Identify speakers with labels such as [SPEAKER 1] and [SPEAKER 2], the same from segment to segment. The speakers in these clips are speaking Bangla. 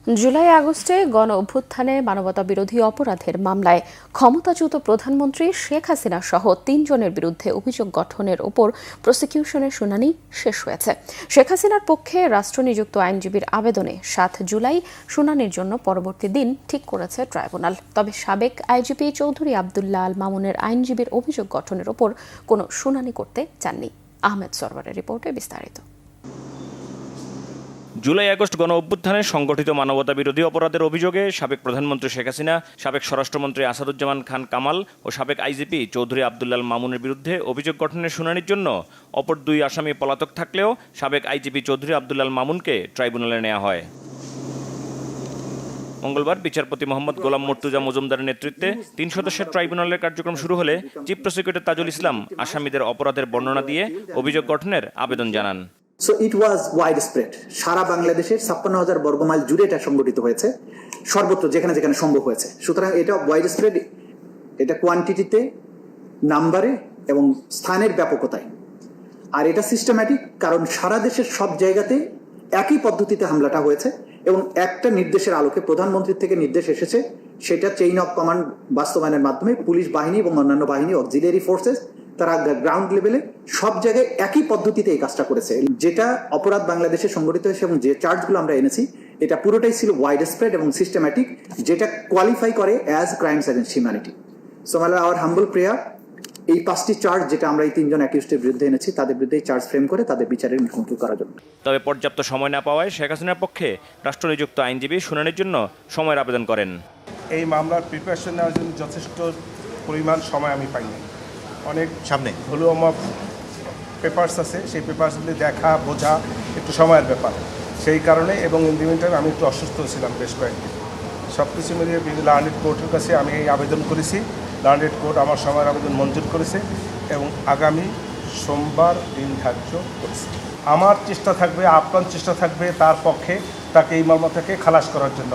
[SPEAKER 1] জুলাই আগস্টে গণ অভ্যুত্থানে মানবতাবিরোধী অপরাধের মামলায় ক্ষমতাচ্যুত প্রধানমন্ত্রী শেখ হাসিনা সহ ৩ জনের বিরুদ্ধে অভিযোগ গঠনের ওপর প্রসিকিউশনের শুনানি শেষ হয়েছে। শেখ হাসিনার পক্ষে রাষ্ট্রনিযুক্ত আইনজীবীর আবেদনে ৭ জুলাই শুনানির জন্য পরবর্তী দিন ঠিক করেছে ট্রাইব্যুনাল। তবে সাবেক আইজিপি চৌধুরী আবদুল্লাহ আল মামুনের আইনজীবীর অভিযোগ গঠনের ওপর কোনো শুনানি করতে চাননি। আহমেদ সরওয়ারের রিপোর্টে বিস্তারিত।
[SPEAKER 2] জুলাই আগস্ট গণ অভ্যুত্থানে সংগঠিত মানবতাবিরোধী অপরাধের অভিযোগে সাবেক প্রধানমন্ত্রী শেখ হাসিনা, সাবেক স্বরাষ্ট্রমন্ত্রী আসাদুজ্জামান খান কামাল ও সাবেক আইজিপি চৌধুরী আবদুল্লাহ আল মামুনের বিরুদ্ধে অভিযোগ গঠনের শুনানির জন্য অপর 2 আসামি পলাতক থাকলেও সাবেক আইজিপি চৌধুরী আবদুল্লাহ আল মামুনকে ট্রাইব্যুনালে নেওয়া হয়। মঙ্গলবার বিচারপতি মোহাম্মদ গোলাম মর্তুজা মজুমদারের নেতৃত্বে 3 সদস্যের ট্রাইব্যুনালের কার্যক্রম শুরু হলে চিফ প্রসিকিউটর তাজুল ইসলাম আসামিদের অপরাধের বর্ণনা দিয়ে অভিযোগ গঠনের আবেদন জানান।
[SPEAKER 3] So it was wide spread, সারা বাংলাদেশের ৫৬,০০০ বর্গমাইল জুড়ে এটা সংগঠিত হয়েছে, সর্বত্র যেখানে যেখানে সম্ভব হয়েছে। সুতরাং এটা ওয়াইড স্প্রেড, এটা কোয়ান্টিটিতে, নাম্বারে এবং স্থানের ব্যাপকতায়। আর এটা সিস্টেম্যাটিক, কারণ সারা দেশের সব জায়গাতে একই পদ্ধতিতে হামলাটা হয়েছে এবং একটা নির্দেশের আলোকে প্রধানমন্ত্রীর থেকে নির্দেশ এসেছে, সেটা চেইন অফ কমান্ড বাস্তবায়নের মাধ্যমে পুলিশ বাহিনী এবং অন্যান্য বাহিনী, অক্সিলিয়ারি ফোর্সেস, তারা গ্রাউন্ড লেভেলে সব জায়গায় একই পদ্ধতিতে এই কাজটা করেছে। যেটা অপরাধ বাংলাদেশে সংগঠিত হয়েছে এবং যে চার্জগুলো আমরা এনেছি, এটা পুরোটাই ছিল ওয়াইড স্প্রেড এবং সিস্টেম্যাটিক, যেটা কোয়ালিফাই করে as crimes against humanity. So our humble prayer, এই 5টি চার্জ যেটা আমরা এই 3 জন অ্যাকিউজডের বিরুদ্ধে এনেছি, তাদের বিরুদ্ধে চার্জ ফ্রেম করে তাদের বিচারের মুখোমুখি করার জন্য।
[SPEAKER 2] তবে পর্যাপ্ত সময় না পাওয়ায় শেখ হাসিনার পক্ষে রাষ্ট্রনিযুক্ত আইনজীবী শুনানির জন্য সময়ের আবেদন করেন।
[SPEAKER 4] এই মামলার প্রিপারেশন নেওয়ার জন্য যথেষ্ট পরিমাণ সময় আমি পাইনি। অনেক সামনে ভলিউম অফ পেপারস আছে, সেই পেপারসগুলি দেখা বোঝা একটু সময়ের ব্যাপার। সেই কারণে এবং ইন দি মিনটাইম আমি একটু অসুস্থ ছিলাম বেশ কয়েকদিন। সব কিছু মিলিয়ে লার্নেড কোর্টের কাছে আমি এই আবেদন করেছি। লার্নেড কোর্ট আমার সময়ের আবেদন মঞ্জুর করেছে এবং আগামী সোমবার দিন ধার্য করেছে। আমার চেষ্টা থাকবে, আপ্রাণ চেষ্টা থাকবে তার পক্ষে তাকে এই মামলা থেকে খালাস করার জন্য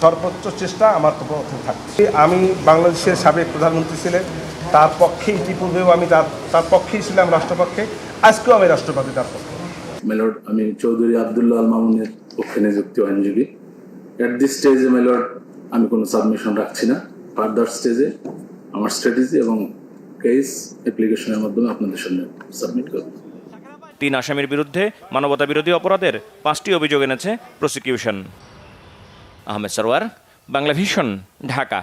[SPEAKER 4] সর্বোচ্চ চেষ্টা আমার পক্ষে থাকবে। আমি বাংলাদেশের সাবেক প্রধানমন্ত্রী ছিলেন, তার পক্ষে ইতিপূর্বেও আমি তার পক্ষেই ছিলাম রাষ্ট্রপক্ষে, আজকেও আমি রাষ্ট্রপতি তার পক্ষে।
[SPEAKER 5] মেলর্ড, আমি চৌধুরী আবদুল্লাহ আল মামুনের পক্ষে নিযুক্ত আইনজীবী। এট দিস স্টেজে মেলর্ড, আমি কোনো সাবমিশন রাখছি না। ফার্দার স্টেজে আমার স্ট্র্যাটেজি এবং কেস অ্যাপ্লিকেশনের মাধ্যমে আপনাদের সামনে সাবমিট করব।
[SPEAKER 2] 3 আসামির বিরুদ্ধে মানবতাবিরোধী অপরাধের 5টি অভিযোগ এনেছে প্রসিকিউশন। আহমেদ সরওয়ার, বাংলা ভিশন, ঢাকা।